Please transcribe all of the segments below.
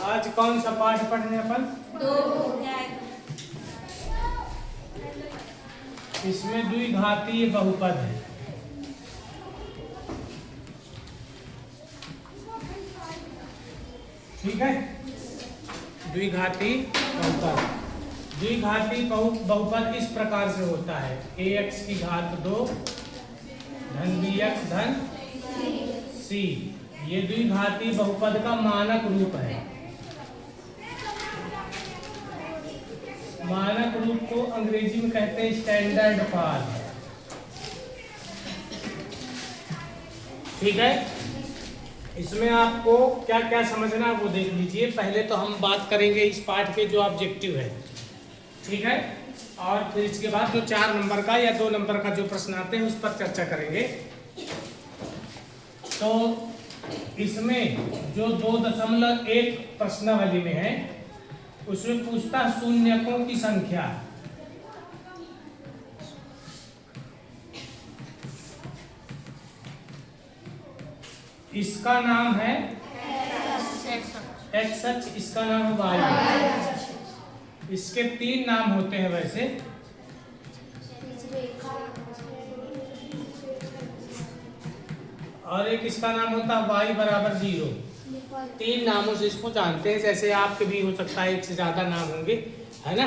आज कौन सा पाठ पढ़ने अपन? इसमें द्विघातीय बहुपद है। ठीक है, द्विघाती बहुपद। द्विघाती बहुपद इस प्रकार से होता है, ax की घात 2 धन bx धन c। ये द्विघाती बहुपद का मानक रूप है। मानक रूप को अंग्रेजी में कहते हैं स्टैंडर्ड फॉर्म। ठीक है, इसमें आपको क्या क्या समझना है वो देख लीजिए। पहले तो हम बात करेंगे इस पाठ के जो ऑब्जेक्टिव है, ठीक है, और फिर इसके बाद जो 4 नंबर का या 2 नंबर का जो प्रश्न आते हैं उस पर चर्चा करेंगे। तो इसमें जो 2.1 प्रश्नावली में है उसमें पूछता शून्यकों की संख्या। इसका नाम है एक्स अक्ष, इसका नाम है वाई। इसके 3 नाम होते हैं वैसे। और एक इसका नाम होता है y बराबर 0। 3 नामों से इसको जानते हैं, जैसे आपके भी हो सकता है 1 से ज्यादा नाम होंगे, है ना।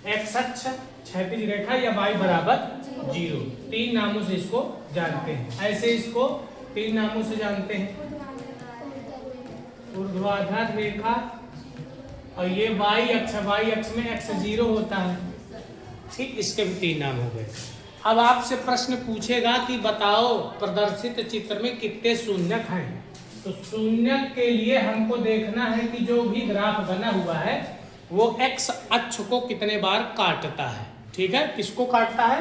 एक्स अक्ष, क्षैतिज रेखा या y बराबर 0, 3 नामों से इसको जानते हैं। ऐसे इसको 3 नामों से जानते हैं, ऊर्ध्वाधर रेखा, और ये y अक्ष में x0 होता है। ठीक, इसके भी 3 नाम हो गए। अब आपसे प्रश्न पूछेगा कि बताओ प्रदर्शित चित्र में कितने शून्यक हैं। तो शून्यक के लिए हमको देखना है कि जो भी ग्राफ बना हुआ है वो x अक्ष को कितने बार काटता है। ठीक है, किसको काटता है?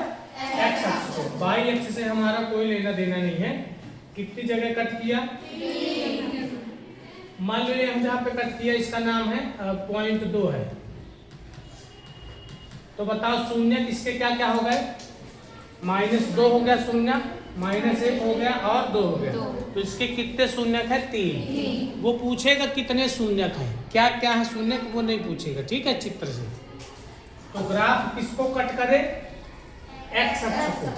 x अक्ष को। y अक्ष से हमारा कोई लेना देना नहीं है। कितनी जगह कट किया? मान लो हम जहाँ पे कट किया इसका नाम है 0.2 है। तो बताओ शून्य इसके क्या क्या हो गए? -2 हो गया शून्य, -1 हो गया और 2 हो गया। तो इसके कितने शून्यक है? 3। वो पूछेगा कितने शून्यक हैं, क्या क्या है शून्यक, वो नहीं पूछेगा। ठीक है, चित्र से। तो ग्राफ किसको कट करे? एक्स अक्ष को।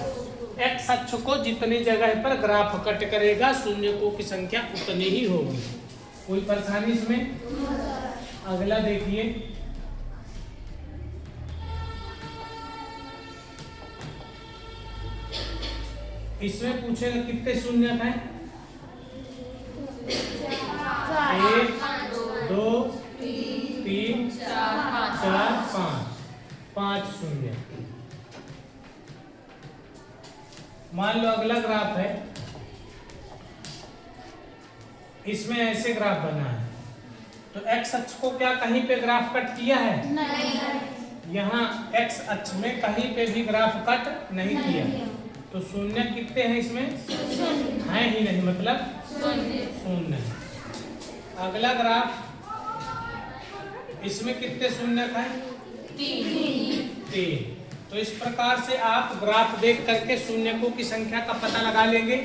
एक्स अक्ष को जितनी जगह पर ग्राफ कट करेगा शून्यकों की संख्या उतनी ही होगी। कोई परेशानी इसमें? अगला देखिए, इसमें पूछेगा कितने शून्यक हैं? 1 2 3 4 5 शून्य। मान लो अगला ग्राफ है, इसमें ऐसे ग्राफ बना है। तो एक्स अक्ष को क्या कहीं पे ग्राफ कट किया है? नहीं। यहाँ एक्स अक्ष में कहीं पे भी ग्राफ कट नहीं किया। तो शून्य कितने हैं इसमें? है ही नहीं, मतलब शून्य। अगला ग्राफ, इसमें कितने शून्यक हैं? 3। तो इस प्रकार से आप ग्राफ देख करके शून्यकों की संख्या का पता लगा लेंगे।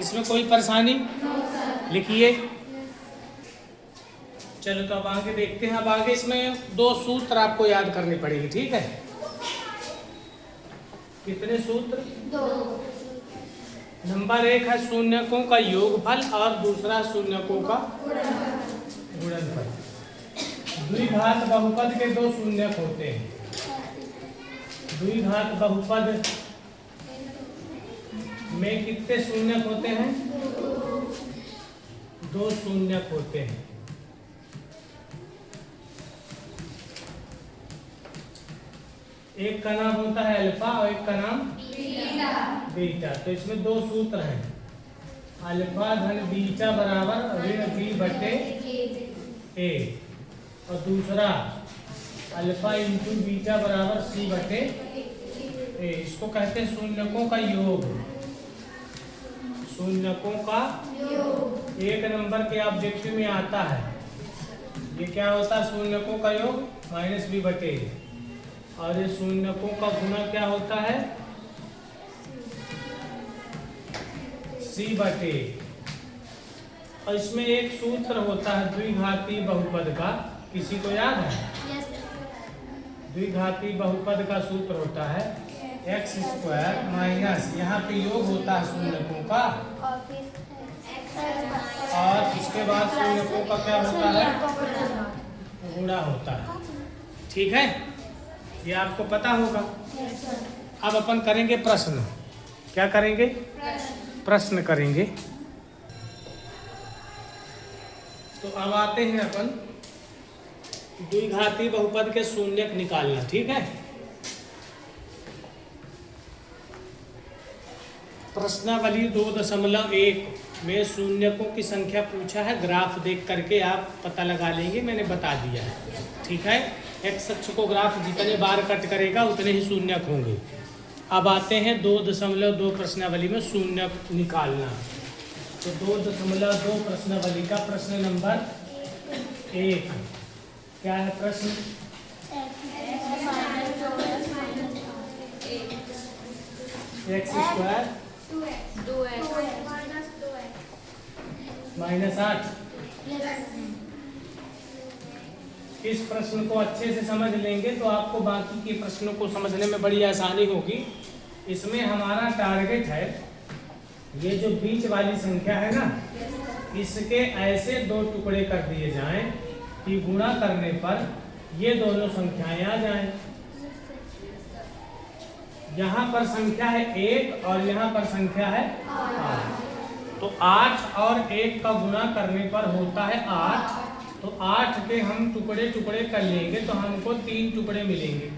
इसमें कोई परेशानी? लिखिए। चलो तो अब आगे देखते हैं। अब आगे इसमें 2 सूत्र आपको याद करने पड़ेंगे। ठीक है, कितने सूत्र? 2। नंबर 1 है शून्यकों का योगफल और दूसरा शून्यकों का गुणनफल। द्विघात बहुपद के 2 शून्यक होते हैं। द्विघात बहुपद में कितने शून्यक होते हैं? 2 शून्यक होते हैं। एक का नाम होता है अल्फा और एक का नाम बीटा। तो इसमें 2 सूत्र हैं, अल्फा धन बीटा बराबर ऋण बी बटे ए, और दूसरा अल्फा इंटू बीटा बराबर सी बटे ए। इसको कहते हैं शून्यकों का योग। शून्यकों का योग 1 नंबर के ऑब्जेक्टिव में आता है। ये क्या होता है? शून्यकों का योग -b बटे ए। और ये शून्यकों का गुणा क्या होता है? c बटे। और इसमें एक सूत्र होता है द्विघाती बहुपद का, किसी को याद है? द्विघाती बहुपद का सूत्र होता है एक्स स्क्वायर माइनस, यहाँ पे योग होता है शून्यकों का, और इसके बाद शून्यकों का क्या होता है? गुणा होता है। ठीक है, ये आपको पता होगा। अब अपन करेंगे प्रश्न। क्या करेंगे? प्रश्न करेंगे। तो अब आते हैं अपन द्विघाती बहुपद के शून्यक निकालना। ठीक है, प्रश्नावली 2.1 में शून्यकों की संख्या पूछा है। ग्राफ देख करके आप पता लगा लेंगे, मैंने बता दिया है। ठीक है, एक्स अक्ष को ग्राफ जितने बार कट करेगा उतने ही शून्यक होंगे। अब आते हैं 2.2 प्रश्नावली में शून्यक निकालना। तो 2.2 प्रश्नावली का प्रश्न नंबर 1 क्या है? प्रश्न एक्स स्क्वायर माइनस 8। इस प्रश्न को अच्छे से समझ लेंगे तो आपको बाकी के प्रश्नों को समझने में बड़ी आसानी होगी। इसमें हमारा टारगेट है ये जो बीच वाली संख्या है ना, इसके ऐसे दो टुकड़े कर दिए जाएं कि गुणा करने पर ये दोनों संख्याएं आ जाएं। यहाँ पर संख्या है 1 और यहाँ पर संख्या है 8। तो 8 और 1 का गुणा करने पर होता है 8। तो 8 के हम टुकड़े टुकड़े कर लेंगे तो हमको 3 टुकड़े मिलेंगे,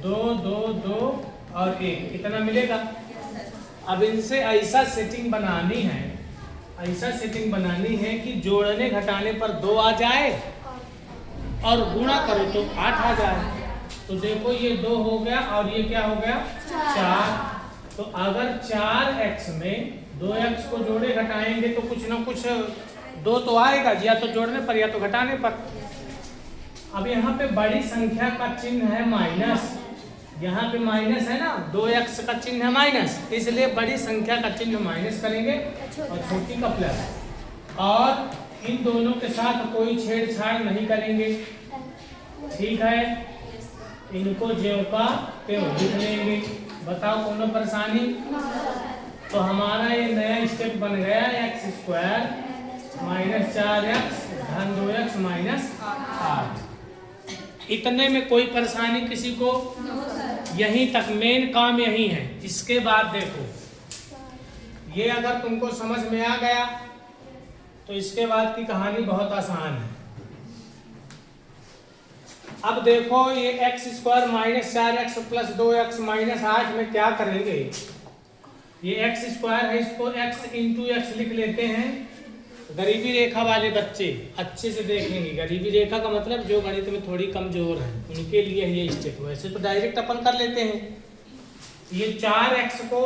2 2 2 और 1, कितना मिलेगा? अब इनसे ऐसा सेटिंग बनानी है, ऐसा सेटिंग बनानी है कि जोड़ने घटाने पर 2 आ जाए और गुणा करो तो 8 आ जाए। तो देखो ये 2 हो गया और ये क्या हो गया? 4। तो अगर 4x में 2x को जोड़े घटाएंगे तो कुछ ना कुछ 2 तो आएगा, या तो जोड़ने पर या तो घटाने पर। अब यहाँ पे बड़ी संख्या का चिन्ह है माइनस, यहाँ पे माइनस है ना, 2x का चिन्ह है माइनस, इसलिए बड़ी संख्या का चिन्ह माइनस करेंगे और छोटी का प्लस। और इन दोनों के साथ कोई छेड़छाड़ नहीं करेंगे। ठीक है, इनको ज्यों का त्यों लिख लेंगे। बताओ कोनो परेशानी? तो हमारा ये नया स्टेप बन गया एक्स स्क्वायर माइनस 4x धन 2x माइनस 8। इतने में कोई परेशानी किसी को? यहीं तक मेन काम यही है। इसके बाद देखो, ये अगर तुमको समझ में आ गया तो इसके बाद की कहानी बहुत आसान है। अब देखो ये x square minus 4x plus 2x minus 8 में क्या करेंगे? ये एक्स स्क्वायर है, इसको x इंटू एक्स लिख लेते हैं। गरीबी रेखा वाले बच्चे अच्छे से देखेंगे। गरीबी रेखा का मतलब जो गणित में थोड़ी कमजोर है उनके लिए ये स्टेप। वैसे तो डायरेक्ट अपन कर लेते हैं। ये 4x को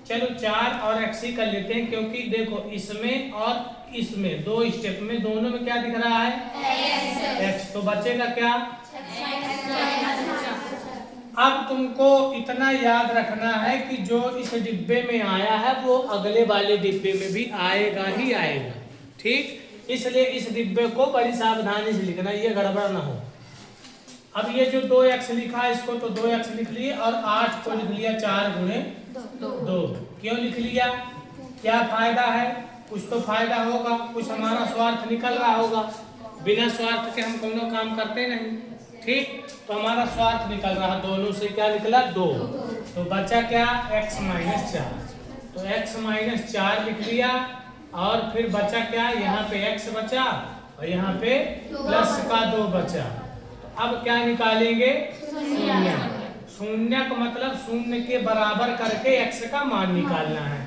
चलो 4 और x ही कर लेते हैं, क्योंकि देखो इसमें और इसमें 2 स्टेप में दोनों में क्या दिख रहा है? x। तो बचेगा क्या? अब तुमको इतना याद रखना है कि जो इस डिब्बे में आया है वो अगले वाले डिब्बे में भी आएगा ही आएगा। ठीक, इसलिए इस डिब्बे को बड़ी सावधानी से लिखना, ये गड़बड़ ना हो। अब ये जो 2x लिखा है इसको तो 2x लिख लिए और 8 को लिख लिया 4 गुणे 2। क्यों लिख लिया? क्या फायदा है? कुछ तो फायदा होगा, कुछ हमारा स्वार्थ निकल रहा होगा। बिना स्वार्थ के हम कोनो काम करते नहीं। ठीक, तो हमारा स्वार्थ निकल रहा, दोनों से क्या निकला? 2। तो बचा क्या? x minus 4। तो x माइनस 4 लिख लिया और फिर बचा क्या? यहाँ पे x बचा और यहाँ पे प्लस का 2 बचा। तो अब क्या निकालेंगे? शून्य। शून्य का मतलब शून्य के बराबर करके x का मान निकालना है।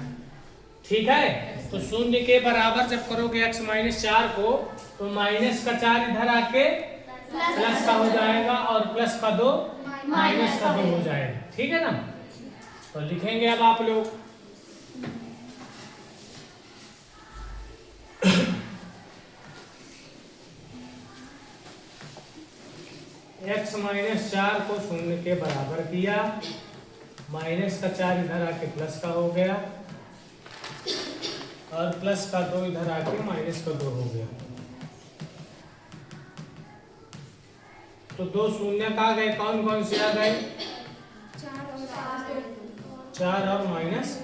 ठीक है, तो शून्य के बराबर जब करोगे x माइनस 4 को तो माइनस का 4 इधर आके प्लस का हो जाएगा और प्लस का 2 माइनस का 2 हो जाएगा। ठीक है ना? तो लिखेंगे अब आप लोग x माइनस 4 को शून्य के बराबर किया, माइनस का 4 इधर आके प्लस का हो गया, और प्लस का 2 इधर आके माइनस का 2 हो गया। तो 2 शून्य आ गए, कौन कौन से आ गए? 4 और माइनस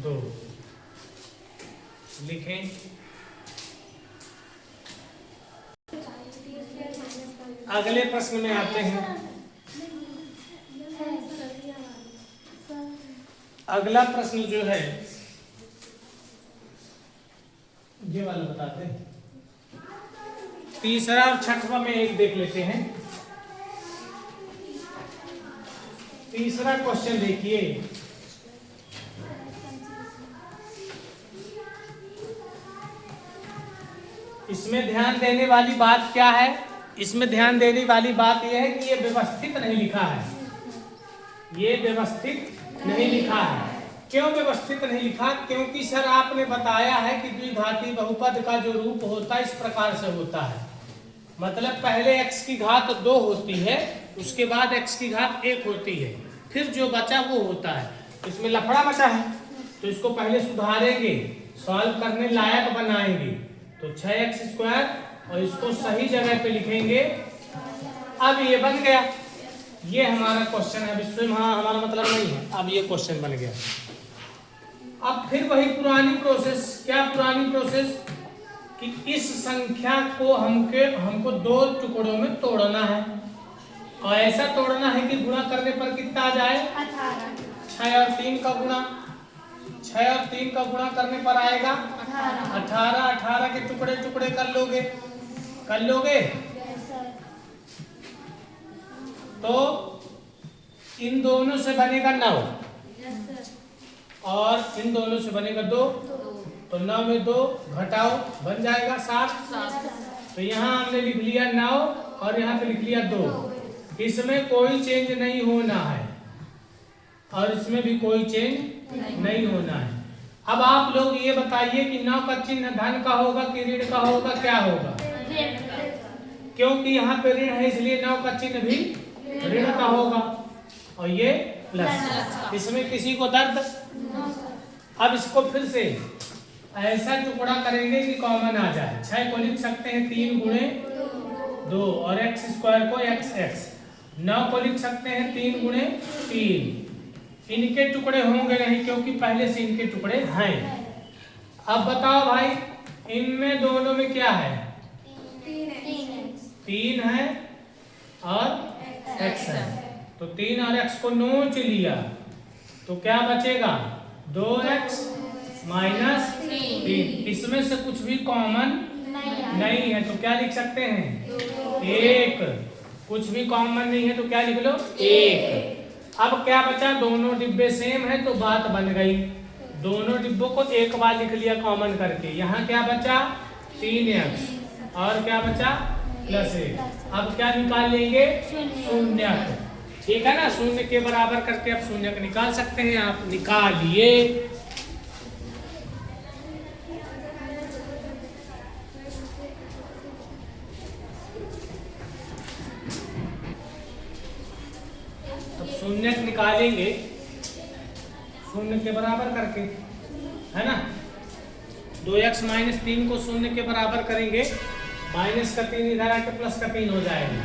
2 लिखें। अगले प्रश्न में आते हैं। अगला प्रश्न जो है ये वाला बताते हैं। तीसरा और छठवां में एक देख लेते हैं। तीसरा क्वेश्चन देखिए, इसमें ध्यान देने वाली बात क्या है? इसमें ध्यान देने वाली बात यह है कि ये व्यवस्थित नहीं लिखा है। ये व्यवस्थित नहीं लिखा है। क्यों व्यवस्थित नहीं लिखा? क्योंकि सर आपने बताया है कि द्विघाती बहुपद का जो रूप होता है इस प्रकार से होता है। मतलब पहले x की घात 2 होती है, उसके बाद x की घात 1 होती है, फिर जो बचा वो होता है। इसमें लफड़ा बचा है तो इसको पहले सुधारेंगे, सॉल्व करने लायक बनाएंगे। तो 6x² और इसको सही जगह पे लिखेंगे। अब ये बन गया, ये हमारा क्वेश्चन है। अब इसमें हमारा मतलब नहीं है, अब ये क्वेश्चन बन गया। अब फिर वही पुरानी प्रोसेस। क्या पुरानी प्रोसेस? कि इस संख्या को हमको 2 टुकड़ों में तोड़ना है, और ऐसा तोड़ना है कि गुणा करने पर कितना आ जाए? 6 और 3 का गुणा। 6 और 3 का गुणा करने पर आएगा 18। 18 के टुकड़े टुकड़े कर लोगे? कर लोगे। तो इन दोनों से बनेगा 9 और इन दोनों से बनेगा 2। तो 9 में 2 घटाओ, बन जाएगा 7। तो यहाँ हमने लिख लिया 9 और यहाँ पे लिख लिया 2। इसमें कोई चेंज नहीं होना है और इसमें भी कोई चेंज नहीं होना है। अब आप लोग ये बताइए कि 9 का चिन्ह धन का होगा कि ऋण का होगा? क्या होगा? क्योंकि यहाँ पे ऋण है इसलिए 9 का चिन्ह भी ऋण का होगा और ये प्लस। इसमें किसी को दर्द? अब इसको फिर से ऐसा टुकड़ा करेंगे कि कॉमन आ जाए। 6 को लिख सकते हैं 3 गुणे 2 और x² को x। 9 को लिख सकते हैं 3 गुणे 3। इनके टुकड़े होंगे नहीं क्योंकि पहले से इनके टुकड़े हैं। अब बताओ भाई, इनमें दोनों में क्या है? 3 है और x है। तो 3 और x को नोच लिया तो क्या बचेगा? 2x minus 3। इसमें से कुछ भी कॉमन नहीं है तो क्या लिख सकते हैं? 1। कुछ भी कॉमन नहीं है तो क्या लिख लो? 1। अब क्या बचा? दोनों डिब्बे सेम है तो बात बन गई। दोनों डिब्बों को एक बार लिख लिया कॉमन करके। यहाँ क्या बचा? 3x और क्या बचा? +1। अब क्या निकाल लेंगे? शून्य। ठीक है ना, शून्य के बराबर करके अब शून्य को निकाल सकते हैं। आप निकालिए। अब शून्य निकालेंगे शून्य के बराबर करके, है ना। 2x - 3 को शून्य के बराबर करेंगे, माइनस का 3 इधर आके प्लस का 3 हो जाएगा।